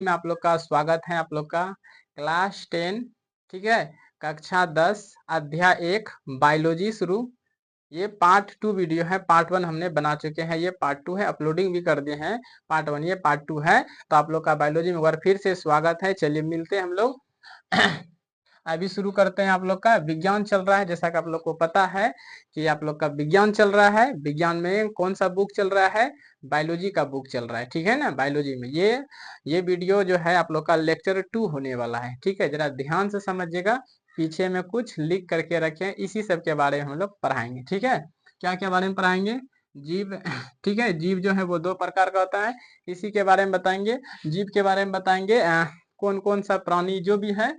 में आप लोग का स्वागत है। आप लोग का क्लास 10, ठीक है, कक्षा 10 अध्याय 1 बायोलॉजी शुरू। ये पार्ट 2 वीडियो है। पार्ट 1 हमने बना चुके हैं, ये पार्ट 2 है, अपलोडिंग भी कर दिए हैं। पार्ट 1 ये पार्ट 2 है। तो आप लोग का बायोलॉजी में एक बार फिर से स्वागत है। चलिए मिलते हैं हम लोग। अभी शुरू करते हैं। आप लोग का विज्ञान चल रहा है, जैसा कि आप लोग को पता है कि आप लोग का विज्ञान चल रहा है। विज्ञान में कौन सा बुक चल रहा है? बायोलॉजी का बुक चल रहा है, ठीक है ना। बायोलॉजी में ये वीडियो जो है आप लोग का लेक्चर 2 होने वाला है, ठीक है। जरा ध्यान से समझिएगा, पीछे में कुछ लिख करके रखें, इसी सब के बारे में हम लोग पढ़ाएंगे, ठीक है। क्या क्या बारे में पढ़ाएंगे? जीव ठीक है, जीव जो है वो 2 प्रकार का होता है, इसी के बारे में बताएंगे। जीव के बारे में बताएंगे, कौन कौन सा प्राणी जो भी है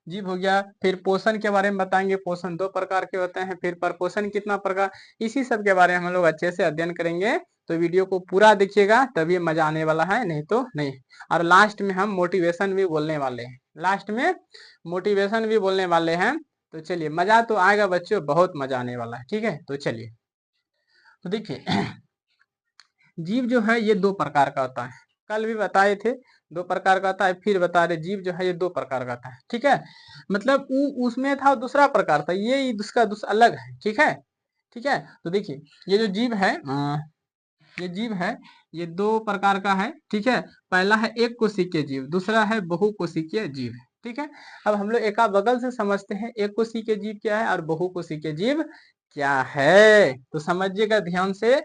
जीव हो गया। फिर पोषण के बारे में बताएंगे, पोषण 2 प्रकार के होते हैं। फिर परपोषण कितना प्रकार, इसी सब के बारे में हम लोग अच्छे से अध्ययन करेंगे। तो वीडियो को पूरा देखिएगा, तभी मजा आने वाला है, नहीं तो नहीं। और लास्ट में हम मोटिवेशन भी बोलने वाले हैं, लास्ट में मोटिवेशन भी बोलने वाले हैं। तो चलिए, मजा तो आएगा बच्चों, बहुत मजा आने वाला है, ठीक है। तो चलिए, तो देखिए जीव जो है ये 2 प्रकार का होता है। कल भी बताए थे 2 प्रकार का होता है, फिर बता रहे जीव जो है ये 2 प्रकार का होता है, ठीक है। मतलब उसमें था दूसरा प्रकार था, ये उसका अलग है, ठीक है। ठीक है, तो देखिए ये जो जीव है, ये जीव है, ये 2 प्रकार का है, ठीक है। पहला है एक कोशिकीय जीव, दूसरा है बहुकोशिकीय जीव, ठीक है। अब हम लोग एका बगल से समझते हैं, एक कोशिकीय जीव क्या है और बहुकोशिकीय जीव क्या है। तो समझिएगा ध्यान से,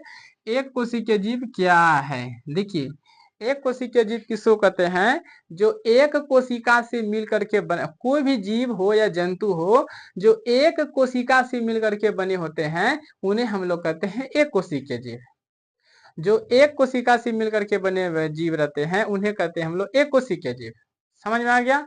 एक कोशिकीय जीव क्या है। देखिए, एक कोशिकीय जीव किसको कहते हैं? जो एक कोशिका से मिल करके बने, कोई भी जीव हो या जंतु हो जो एक कोशिका से मिल करके बने होते हैं, उन्हें हम लोग कहते हैं एक कोशिकीय जीव। जो एक कोशिका से मिलकर के बने हुए जीव रहते हैं, उन्हें कहते हैं हम लोग एक कोशिकीय जीव। समझ में आ गया?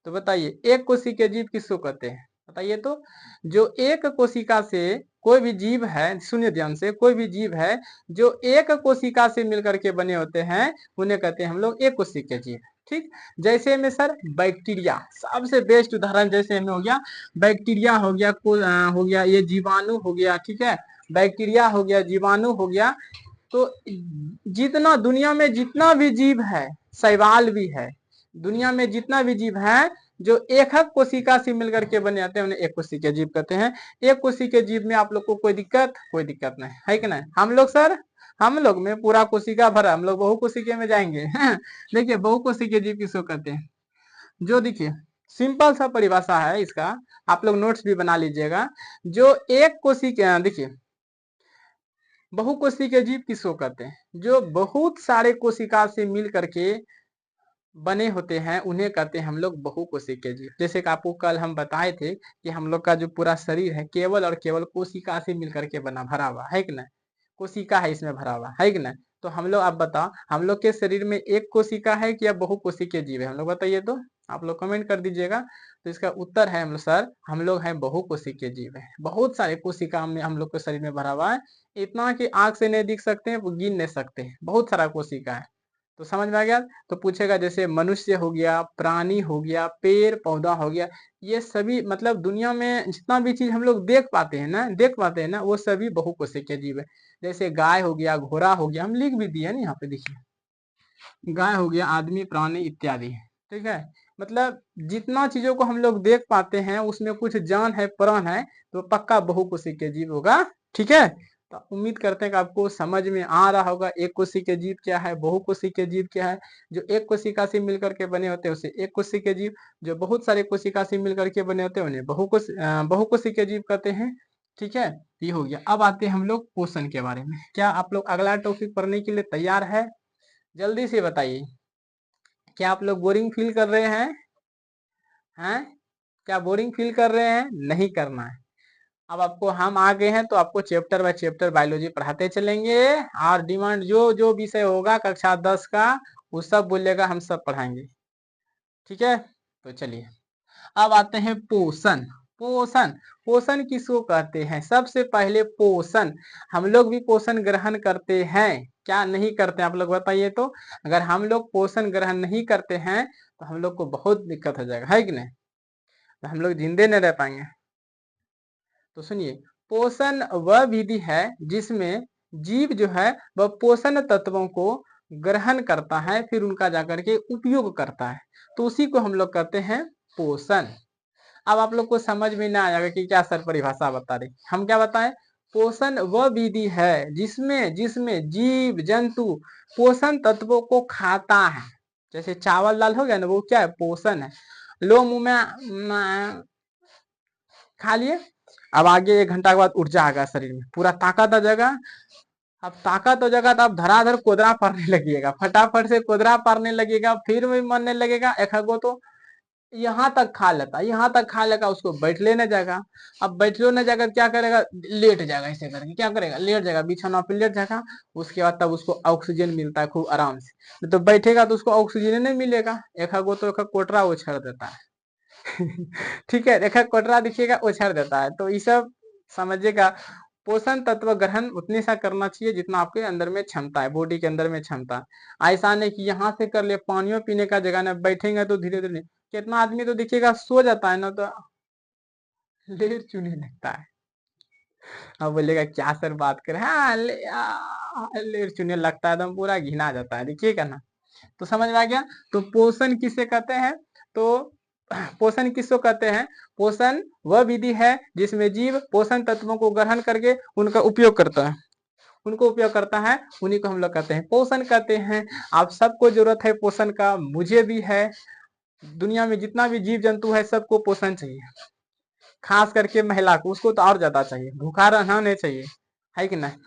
तो बताइए, एक कोशिकीय जीव किसको कहते हैं? बताइए तो। जो एक कोशिका से कोई भी जीव है, सुनिए ध्यान से, कोई भी जीव है जो एक कोशिका से मिलकर के बने होते हैं, उन्हें कहते हैं हम लोग एक कोशिकीय जीव, ठीक। जैसे में सर बैक्टीरिया सबसे बेस्ट उदाहरण, जैसे में हो गया बैक्टीरिया, हो गया हो गया ये जीवाणु हो गया, ठीक है। बैक्टीरिया हो गया, जीवाणु हो गया। तो जितना दुनिया में जितना भी जीव है, शैवाल भी है, दुनिया में जितना भी जीव है जो एक कोशिका से मिलकर के बने आते हैं, उन्हें एक कोशिकीय जीव कहते हैं। एक कोशिकीय जीव में आप लोग को कोई दिक्कत नहीं है कि नहीं? हम लोग सर, हम लोग में पूरा कोशिका भरा, हम लोग बहुकोशिकीय में जाएंगे। देखिए, बहुकोशिकीय जीव किसको कहते हैं? जो देखिए सिंपल सा परिभाषा है इसका, आप लोग नोट्स भी बना लीजिएगा। जो एक कोशिका, देखिए बहुकोशिकीय जीव किसको कहते हैं? जो बहुत सारे कोशिका से मिल करके बने होते हैं, उन्हें कहते हैं हम लोग बहुकोशिकीय जीव। जैसे कि आपको कल हम बताए थे कि हम लोग का जो पूरा शरीर है केवल और केवल कोशिका से मिल करके बना भरा हुआ है कि नहीं? कोशिका है इसमें भरा हुआ है कि नहीं? तो हम लोग, आप बताओ, हम लोग के शरीर में एक कोशिका है कि या बहुकोशिकीय जीव है? हम लोग बताइए तो, आप लोग कमेंट कर दीजिएगा। तो इसका उत्तर है हम लोग सर, हम लोग हैं बहुकोशिकीय जीव है। बहुत सारे कोशिका में हम लोग के शरीर में भरा हुआ है, इतना कि आंख से नहीं दिख सकते हैं, वो गिन नहीं सकते हैं, बहुत सारा कोशिका है। तो समझ में आ गया? तो पूछेगा जैसे मनुष्य हो गया, प्राणी हो गया, पेड़ पौधा हो गया, ये सभी मतलब दुनिया में जितना भी चीज हम लोग देख पाते हैं ना, वो सभी बहुकोशिकीय जीव है। जैसे गाय हो गया, घोड़ा हो गया, हम लिख भी दिए ना यहाँ पे, देखिए गाय हो गया, आदमी, प्राणी इत्यादि, ठीक है। मतलब जितना चीजों को हम लोग देख पाते हैं उसमें कुछ जान है, प्राण है, तो पक्का बहुकोशिकीय जीव होगा, ठीक है। तो उम्मीद करते हैं कि आपको समझ में आ रहा होगा एक कोशिकीय जीव क्या है, बहुकोशिकीय जीव क्या है। जो एक कोशिका से मिलकर के बने होते हैं उसे एक कोशिकीय जीव, जो बहुत सारे कोशिका से मिलकर के बने होते हैं उन्हें बहुकोशिकीय जीव कहते हैं, ठीक है। ये हो गया। अब आते हैं हम लोग पोषण के बारे में। क्या आप लोग अगला टॉपिक पढ़ने के लिए तैयार है? जल्दी से बताइए, क्या आप लोग बोरिंग फील कर रहे हैं? क्या बोरिंग फील कर रहे हैं? नहीं करना है। अब आपको हम आ गए हैं तो आपको चैप्टर बाय चैप्टर बायोलॉजी पढ़ाते चलेंगे, और डिमांड जो जो विषय होगा कक्षा 10 का वो सब बोलिएगा, हम सब पढ़ाएंगे, ठीक है। तो चलिए, अब आते हैं पोषण। पोषण, पोषण किसको कहते हैं? सबसे पहले पोषण, हम लोग भी पोषण ग्रहण करते हैं क्या नहीं करते हैं? आप लोग बताइए तो। अगर हम लोग पोषण ग्रहण नहीं करते हैं तो हम लोग को बहुत दिक्कत हो जाएगा, है कि नहीं? तो हम लोग जिंदे नहीं रह पाएंगे। तो सुनिए, पोषण वह विधि है जिसमें जीव जो है वह पोषण तत्वों को ग्रहण करता है, फिर उनका जाकर के उपयोग करता है, तो उसी को हम लोग कहते हैं पोषण। अब आप लोग को समझ में ना आएगा कि क्या सर परिभाषा बता रही, हम क्या बताएं, पोषण वह विधि है जिसमें जिसमें जीव जंतु पोषण तत्वों को खाता है। जैसे चावल दाल हो गया ना, वो क्या है, पोषण है। लो मुंह में खा लिए, अब आगे 1 घंटा के बाद ऊर्जा आ गया शरीर में, पूरा ताकत आ जाएगा। अब ताकत हो जाएगा तो अब धराधर कोदरा पड़ने लगेगा, फटाफट से कोदरा पड़ने लगेगा, फिर भी मरने लगेगा। एक तो यहाँ तक खा लेता, यहाँ तक खा लेगा, उसको बैठ लेने जाएगा। अब बैठ लेने जाकर क्या करेगा, लेट जाएगा, ऐसे करके क्या करेगा, लेट जाएगा, बिछौना पे लेट जाएगा। उसके बाद तब उसको ऑक्सीजन मिलता है खूब आराम से, तो बैठेगा तो उसको ऑक्सीजन नहीं मिलेगा, एक तो एक कोटरा उछाड़ देता है। ठीक है, एक कोटरा दिखिएगा उछाड़ देता है। तो ये सब समझिएगा, पोषण तत्व ग्रहण उतने सा करना चाहिए जितना आपके अंदर में क्षमता है, बॉडी के अंदर में क्षमता है। ऐसा नहीं कि यहाँ से कर ले, पानियों पीने का जगह ना, बैठेंगे तो धीरे धीरे। कितना आदमी तो देखिएगा सो जाता है ना, तो लेर चुने लगता है। अब बोलेगा क्या सर बात करे, हाँ लेर चुने लगता है, एकदम पूरा घिना जाता है, देखिएगा ना। तो समझ में आ गया। तो पोषण किसे कहते हैं, तो पोषण किसको कहते हैं, पोषण वह विधि है जिसमें जीव पोषण तत्वों को ग्रहण करके उनका उपयोग करता है, उनको उपयोग करता है, उन्हीं को हम लोग कहते हैं पोषण कहते हैं। आप सबको जरूरत है पोषण का, मुझे भी है, दुनिया में जितना भी जीव जंतु है सबको पोषण चाहिए, खास करके महिला को, उसको तो और ज्यादा चाहिए, भूखा रहना नहीं चाहिए, है कि नहीं।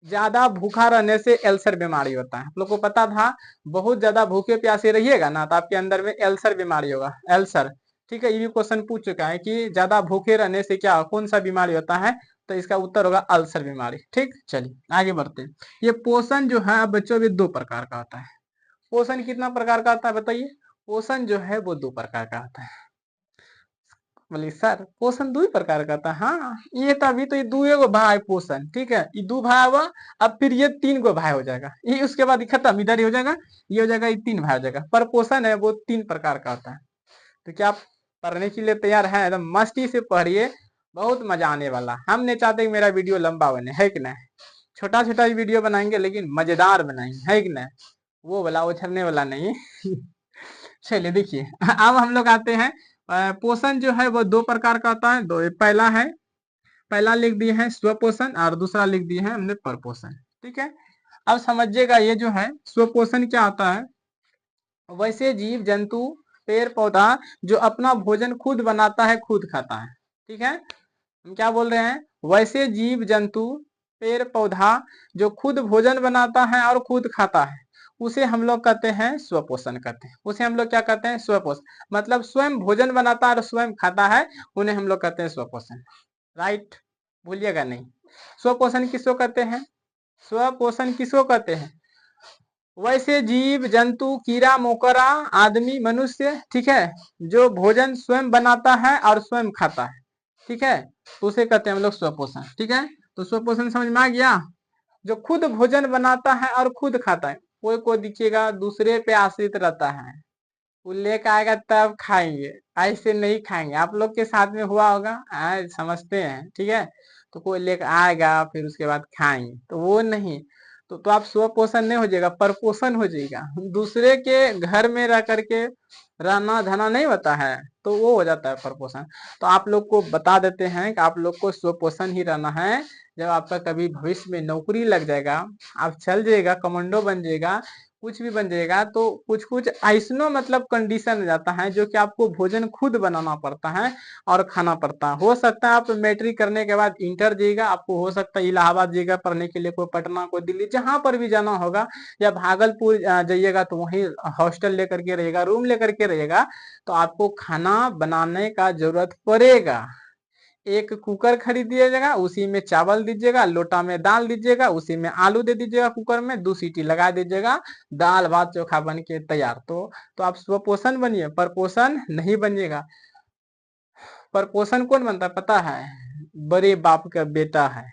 ज्यादा भूखा रहने से अल्सर बीमारी होता है, आप लोग को पता था। बहुत ज्यादा भूखे प्यासे रहिएगा ना तो आपके अंदर में अल्सर बीमारी होगा, अल्सर। ठीक है, ये भी क्वेश्चन पूछ चुका है कि ज्यादा भूखे रहने से क्या कौन सा बीमारी होता है, तो इसका उत्तर होगा अल्सर बीमारी। ठीक, चलिए आगे बढ़ते हैं। ये पोषण जो है बच्चों में 2 प्रकार का होता है। पोषण कितना प्रकार का होता है बताइए, पोषण जो है वो 2 प्रकार का होता है। बोले सर पोषण 2 ही प्रकार का था, हाँ ये तो अभी तो ये 2 गो भाई पोषण, ठीक है, ये 2 भाई हुआ, अब फिर ये 3 गो भाई हो जाएगा, ये उसके बाद खत्म, इधर ही हो जाएगा, ये हो जाएगा, ये 3 भाई हो जाएगा। पर पोषण है वो 3 प्रकार का होता है। तो क्या आप पढ़ने के लिए तैयार है, एकदम मस्ती से पढ़िए, बहुत मजा आने वाला। हम नहीं चाहते कि मेरा वीडियो लंबा बने, है कि नहीं, छोटा छोटा वीडियो बनाएंगे लेकिन मजेदार बनाएंगे, है कि नहीं, वो वाला उछलने वाला नहीं। चलिए देखिए, अब हम लोग आते हैं, पोषण जो है वो 2 प्रकार का होता है। दो, पहला है, पहला लिख दिए हैं स्वपोषण और दूसरा लिख दिए हैं हमने परपोषण। ठीक है, अब समझिएगा ये जो है स्वपोषण क्या होता है, वैसे जीव जंतु पेड़ पौधा जो अपना भोजन खुद बनाता है खुद खाता है। ठीक है, हम क्या बोल रहे हैं, वैसे जीव जंतु पेड़ पौधा जो खुद भोजन बनाता है और खुद खाता है, उसे हम लोग कहते हैं स्वपोषण कहते हैं। उसे हम लोग क्या कहते हैं, स्वपोषण, मतलब स्वयं भोजन बनाता है और स्वयं खाता है, उन्हें हम लोग कहते हैं स्वपोषण। राइट, भूलिएगा नहीं। स्वपोषण किसको कहते हैं, स्वपोषण किसको कहते हैं, वैसे जीव जंतु कीड़ा मकोड़ा आदमी मनुष्य, ठीक है, जो भोजन स्वयं बनाता है और स्वयं खाता है, ठीक है, तो उसे कहते हैं हम लोग स्वपोषण। ठीक है, तो स्वपोषण समझ में आ गया, जो खुद भोजन बनाता है और खुद खाता है। कोई कोई दिखिएगा दूसरे पे आश्रित रहता है, वो लेकर आएगा तब खाएंगे, ऐसे नहीं खाएंगे, आप लोग के साथ में हुआ होगा, समझते हैं। ठीक है, तो कोई लेकर आएगा फिर उसके बाद खाएंगे, तो वो नहीं, तो आप स्वपोषण नहीं हो जाएगा, परपोषण हो जाएगा। दूसरे के घर में रह करके रहना धना नहीं होता है, तो वो हो जाता है परपोषण। तो आप लोग को बता देते हैं कि आप लोग को स्वपोषण ही रहना है। जब आपका कभी भविष्य में नौकरी लग जाएगा, आप चल जाएगा, कमांडो बन जाएगा, कुछ भी बन जाएगा, तो कुछ कुछ ऐसनो मतलब कंडीशन हो जाता है जो कि आपको भोजन खुद बनाना पड़ता है और खाना पड़ता है। हो सकता है आप मैट्रिक करने के बाद इंटर जाइएगा, आपको हो सकता है इलाहाबाद जाइएगा पढ़ने के लिए, कोई पटना कोई दिल्ली जहां पर भी जाना होगा, या भागलपुर जाइएगा तो वहीं हॉस्टल लेकर के रहेगा, रूम लेकर के रहेगा, तो आपको खाना बनाने का जरूरत पड़ेगा। एक कुकर खरीद दीजिएगा, उसी में चावल दीजिएगा, लोटा में दाल दीजिएगा, उसी में आलू दे दीजिएगा, कुकर में 2 सीटी लगा दीजिएगा, दाल भात चोखा बन के तैयार। तो आप स्वपोषण बनिए, परपोषण नहीं बनिएगा। परपोषण कौन बनता है पता है, बड़े बाप का बेटा है,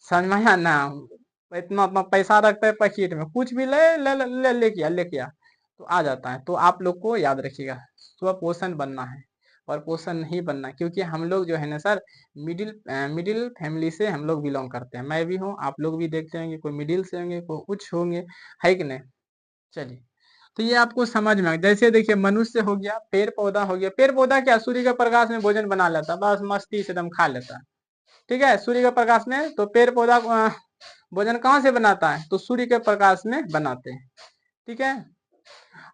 समझ में आया ना, इतना इतना पैसा रखता है पैकेट में, कुछ भी ले ले ले, ले, ले किया तो आ जाता है। तो आप लोग को याद रखिएगा, स्वपोषण बनना है, परपोषण नहीं बनना। क्योंकि हम लोग जो है ना सर, मिडिल मिडिल फैमिली से हम लोग बिलोंग करते हैं, मैं भी हूँ, आप लोग भी देखते होंगे, कोई मिडिल से होंगे, कोई उच्च होंगे, है कि नहीं। चलिए, तो ये आपको समझ में आ गया। जैसे देखिए मनुष्य हो गया, पेड़ पौधा हो गया। पेड़ पौधा क्या सूर्य के प्रकाश में भोजन बना लेता है, बस मस्ती से एकदम खा लेता है। ठीक है, सूर्य के प्रकाश में। तो पेड़ पौधा भोजन कहाँ से बनाता है, तो सूर्य के प्रकाश में बनाते हैं। ठीक है,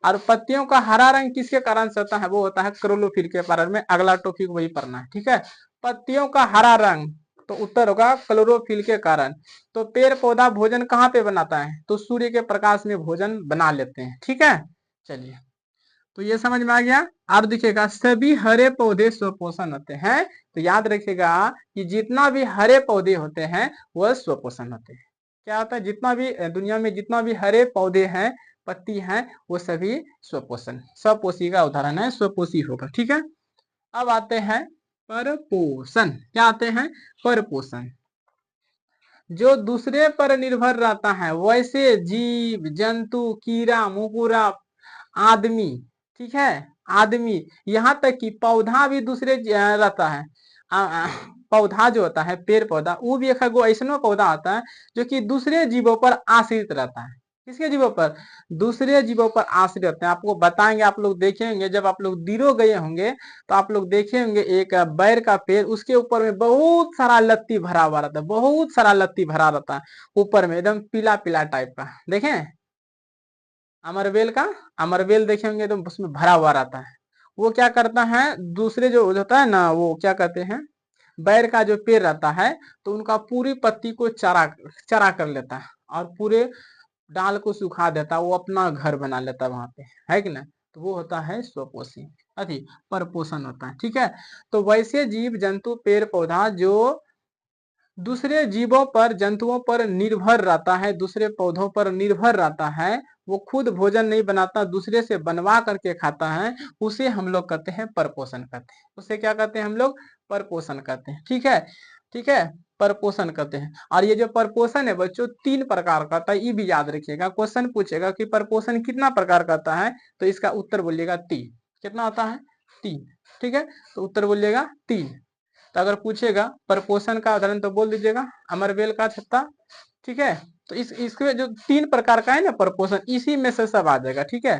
और पत्तियों का हरा रंग किसके कारण से होता है, वो होता है क्लोरोफिल के कारण में। अगला टॉपिक वही पढ़ना है। ठीक है, पत्तियों का हरा रंग, तो उत्तर होगा क्लोरोफिल के कारण। तो पेड़ पौधा भोजन कहाँ पे बनाता है, तो सूर्य के प्रकाश में भोजन बना लेते हैं। ठीक है, चलिए, तो ये समझ में आ गया। अब देखिएगा, सभी हरे पौधे स्वपोषण होते हैं। तो याद रखिएगा कि जितना भी हरे पौधे होते हैं वह स्वपोषण होते हैं। क्या होता है, जितना भी दुनिया में जितना भी हरे पौधे हैं, पत्ती हैं, वो सभी स्वपोषण स्वपोषी का उदाहरण है, स्वपोषी होगा। ठीक है, अब आते हैं परपोषण। क्या आते हैं, परपोषण। जो दूसरे पर निर्भर रहता है, वैसे जीव जंतु, कीड़ा मकोड़ा, आदमी। ठीक है, आदमी, यहाँ तक कि पौधा भी दूसरे रहता है। पौधा जो होता है, पेड़ पौधा, वो भी एक ऐसा पौधा आता है जो कि दूसरे जीवों पर आश्रित रहता है। किसके जीवों पर, दूसरे जीवों पर आश्रित रहते हैं। आपको बताएंगे, आप लोग देखेंगे, जब आप लोग दीरो गए होंगे तो आप लोग देखे होंगे एक बैर का पेड़, उसके ऊपर में बहुत सारा लत्ती भरा हुआ रहता है, बहुत सारा लत्ती भरा रहता है ऊपर में, एकदम पीला पीला टाइप का। देखें अमरवेल का, अमरवेल देखेंगे तो उसमें भरा हुआ रहता है। वो क्या करता है, दूसरे जो होता है ना, वो क्या कहते हैं, बैर का जो पेड़ रहता है, तो उनका पूरी पत्ती को चरा चरा कर लेता है और पूरे डाल को सुखा देता है, वो अपना घर बना लेता है वहां पे, है कि ना। तो वो होता है स्वपोषी, अति परपोषण होता है। ठीक है, तो वैसे जीव जंतु पेड़ पौधा जो दूसरे जीवों पर जंतुओं पर निर्भर रहता है, दूसरे पौधों पर निर्भर रहता है, वो खुद भोजन नहीं बनाता, दूसरे से बनवा करके खाता है, उसे हम लोग कहते हैं परपोषण कहते हैं। उसे क्या कहते हैं हम लोग, परपोषण कहते हैं। ठीक है, ठीक है, परपोषण कहते हैं। और ये जो परपोषण है बच्चों, 3 प्रकार का होता है, ये भी याद रखिएगा। क्वेश्चन पूछेगा कि परपोषण कितना प्रकार का होता है, तो इसका उत्तर बोलिएगा 3। कितना होता है, 3। ठीक है, तो उत्तर बोलिएगा 3। तो अगर पूछेगा परपोषण का उदाहरण तो बोल दीजिएगा अमरवेल का छत्ता। ठीक है, तो इसके जो 3 प्रकार का है ना परपोषण, इसी में से सब आ जाएगा। ठीक है,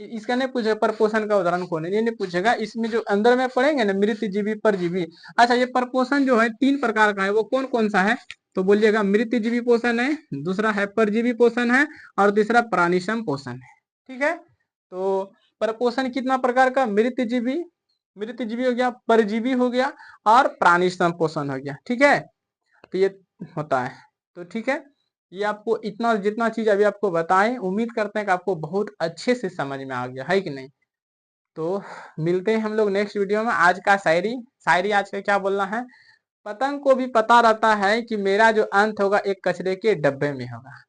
इसका नहीं पूछेगा परपोषण का उदाहरण कौन है, ये नहीं पूछेगा। इसमें जो अंदर में पढ़ेंगे ना, मृत जीवी परजीवी। अच्छा, ये परपोषण जो है 3 प्रकार का है, वो कौन कौन सा है, तो बोलिएगा मृत जीवी पोषण है, दूसरा है परजीवी पोषण है, और तीसरा प्राणिसम पोषण है। ठीक है, तो परपोषण कितना प्रकार का, मृत जीवी हो गया, परजीवी हो गया, और प्राणी संपोषण हो गया। ठीक है, तो ये होता है। तो ठीक है, ये आपको इतना जितना चीज अभी आपको बताएं, उम्मीद करते हैं कि आपको बहुत अच्छे से समझ में आ गया है कि नहीं। तो मिलते हैं हम लोग नेक्स्ट वीडियो में। आज का शायरी, शायरी आज का क्या बोलना है, पतंग को भी पता रहता है कि मेरा जो अंत होगा एक कचरे के डब्बे में होगा।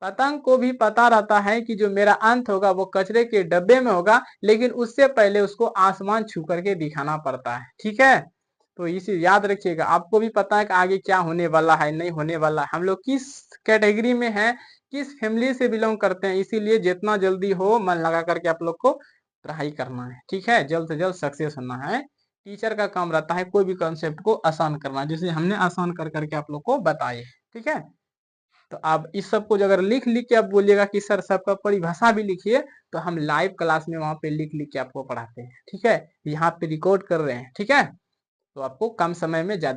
पतंग को भी पता रहता है कि जो मेरा अंत होगा वो कचरे के डब्बे में होगा, लेकिन उससे पहले उसको आसमान छू करके दिखाना पड़ता है। ठीक है, तो इसे याद रखिएगा। आपको भी पता है कि आगे क्या होने वाला है, नहीं होने वाला है, हम लोग किस कैटेगरी में है, किस फैमिली से बिलोंग करते हैं, इसीलिए जितना जल्दी हो मन लगा करके आप लोग को पढ़ाई करना है। ठीक है, जल्द से जल्द सक्सेस होना है। टीचर का काम रहता है कोई भी कॉन्सेप्ट को आसान करना, जिसे हमने आसान कर करके आप लोग को बताए। ठीक है, तो आप इस सब को अगर लिख लिख के आप बोलिएगा कि सर सबका परिभाषा भी लिखिए, तो हम लाइव क्लास में वहां पे लिख लिख के आपको पढ़ाते हैं। ठीक है, यहाँ पे रिकॉर्ड कर रहे हैं। ठीक है, तो आपको कम समय में ज्यादा